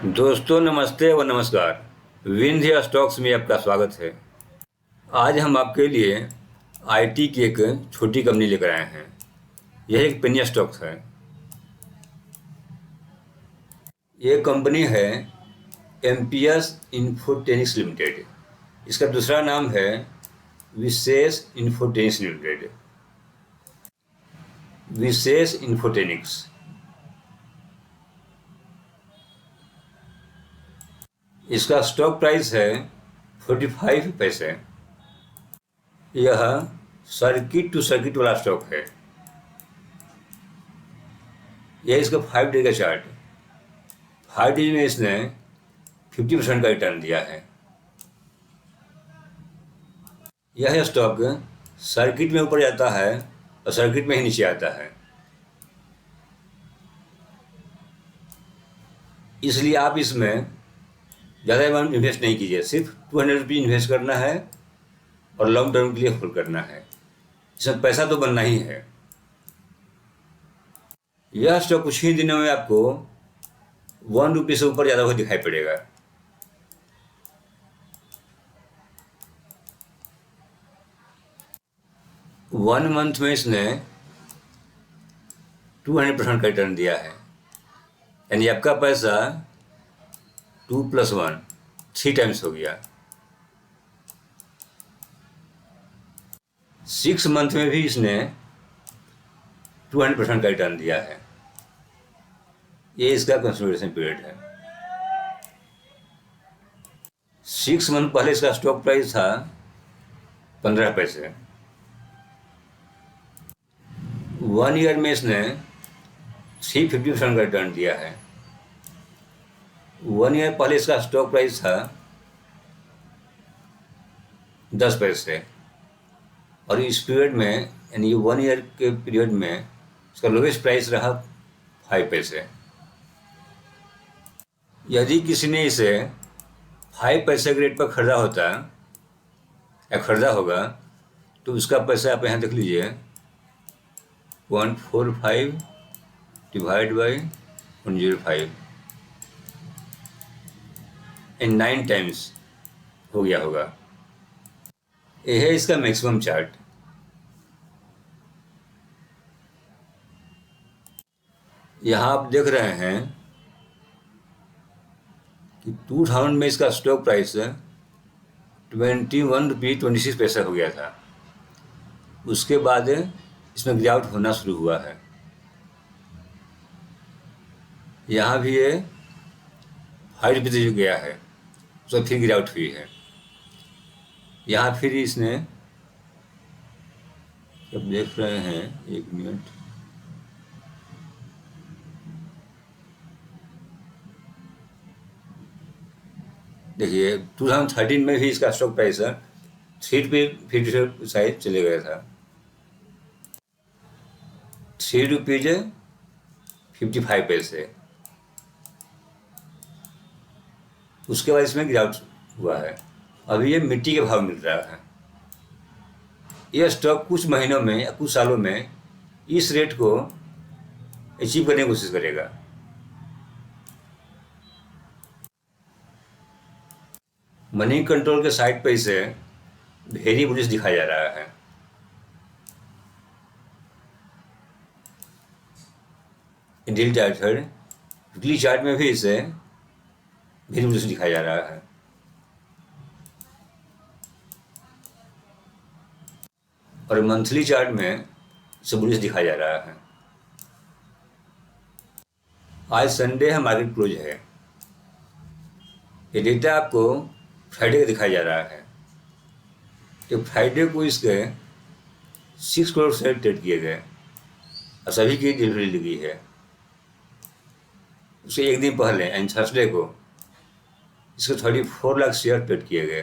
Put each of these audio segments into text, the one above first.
दोस्तों नमस्ते व नमस्कार। विंध्य स्टॉक्स में आपका स्वागत है। आज हम आपके लिए आईटी की एक छोटी कंपनी लेकर आए हैं। यह एक पेनी स्टॉक्स है। ये कंपनी है एमपीएस इन्फोटेनिक्स लिमिटेड। इसका दूसरा नाम है विशेष इन्फोटेनिक्स लिमिटेड। विशेष इन्फोटेनिक्स। इसका स्टॉक प्राइस है 45 पैसे। यह सर्किट टू सर्किट वाला स्टॉक है। यह इसका 5 डे का चार्ट। 5 डे में इसने 50% का रिटर्न दिया है। यह स्टॉक सर्किट में ऊपर जाता है और सर्किट में ही नीचे आता है। इसलिए आप इसमें ज़्यादा अमाउंट इन्वेस्ट नहीं कीजिए। सिर्फ 200 रुपये इन्वेस्ट करना है और लॉन्ग टर्म के लिए होल्ड करना है। इसमें पैसा तो बनना ही है। यह स्टॉक कुछ ही दिनों में आपको 1 रुपये से ऊपर ज़्यादा हुआ दिखाई पड़ेगा। वन मंथ में इसने 200% का रिटर्न दिया है। यानी आपका पैसा 2 + 1 3 टाइम्स हो गया। 6 मंथ में भी इसने 200% का रिटर्न दिया है। ये इसका कंसिडरेशन पीरियड है। 6 मंथ पहले इसका स्टॉक प्राइस था 15 पैसे। 1 ईयर में इसने 350% का रिटर्न दिया है। 1 ईयर पहले इसका स्टॉक प्राइस था 10 पैसे और इस पीरियड में यानी 1 ईयर के पीरियड में इसका लोवेस्ट प्राइस रहा 5 पैसे। यदि किसी ने इसे 5 पैसे के रेट पर खरीदा होता या खरीदा होगा तो उसका पैसा आप यहाँ देख लीजिए 145 डिवाइड बाई 105 इन 9 टाइम्स हो गया होगा। यह है इसका मैक्सिमम चार्ट। यहाँ आप देख रहे हैं कि 2000 में इसका स्टॉक प्राइस 21 रुपये 26 पैसे हो गया था। उसके बाद इसमें गिरावट होना शुरू हुआ है। यहाँ भी ये 5 रुपये से जो गया है उसमें फिर गिरावट हुई है। यहाँ फिर इसने जब देख रहे हैं 1 मिनट, देखिए 2013 में भी इसका स्टॉक प्राइस 3 रुपये 50 शायद चले गया था। 3 रुपीज 55 पैसे। उसके बाद इसमें गिरावट हुआ है। अभी ये मिट्टी के भाव मिल रहा है। यह स्टॉक कुछ महीनों में या कुछ सालों में इस रेट को अचीव करने की कोशिश करेगा। मनी कंट्रोल के साइट पर इसे वेरी बुलिश दिखाया जा रहा है। डेली चार्ट है, वीकली चार्ट में भी इसे वेरी बुलिश दिखाया जा रहा है। और मंथली चार्ट में इसे बुलिश दिखाया जा रहा है। आज संडे है, मार्केट क्लोज है। ये डेटा आपको फ्राइडे का दिखाया जा रहा है। तो फ्राइडे को इसके 6 करोड़ शेयर ट्रेड किए गए और सभी की डिलीवरी लगी है। उससे एक दिन पहले यानी थर्सडे को इसके 34 लाख शेयर ट्रेड किए गए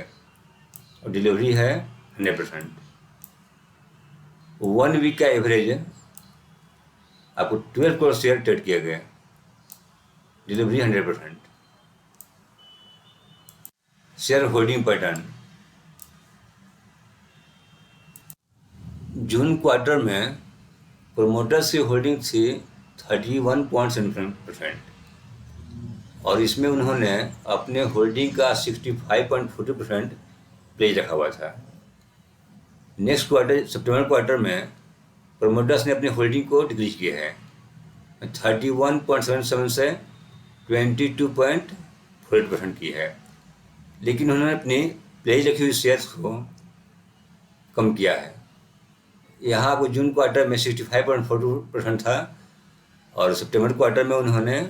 और डिलीवरी है 100%। 1 वीक का एवरेज आपको 12 करोड़ शेयर ट्रेड किए गए, डिलीवरी 100%। शेयर होल्डिंग पैटर्न जून क्वार्टर में प्रोमोटर्स की होल्डिंग थी 31.7%। और इसमें उन्होंने अपने होल्डिंग का 65.40% प्लेज रखा हुआ था। नेक्स्ट क्वार्टर, सितंबर क्वार्टर में प्रोमोटर्स ने अपनी होल्डिंग को डिक्रीज किया है 31.77 से 22.48% की है, लेकिन उन्होंने अपनी प्लेज रखी हुई शेयर्स को कम किया है। यहाँ को जून क्वार्टर में 65.42% था और सितंबर क्वार्टर में उन्होंने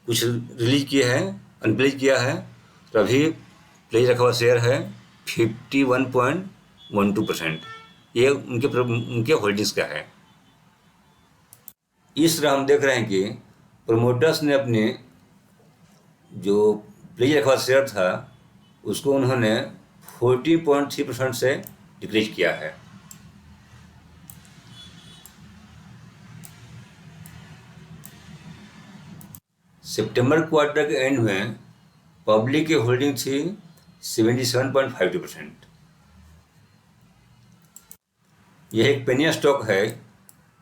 कुछ रिलीज किए हैं, अनप्लेज किया है, तो अभी प्लेज रखा हुआ शेयर है 51.12%। ये उनके होल्डिंग्स का है। इस तरह हम देख रहे हैं कि प्रोमोटर्स ने अपने जो प्लेज रखा हुआ शेयर था उसको उन्होंने 40.3% से डिक्रीज किया है। सितंबर क्वार्टर के एंड में पब्लिक की होल्डिंग थी 77.52%। यह एक पेनी स्टॉक है,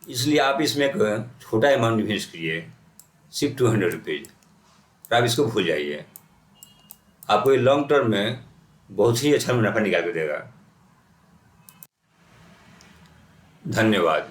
इसलिए आप इसमें एक छोटा अमाउंट इन्वेस्ट करिए, सिर्फ 200 रुपीज़। आप इसको भूल जाइए, आपको ये लॉन्ग टर्म में बहुत ही अच्छा मुनाफा निकाल के देगा। धन्यवाद।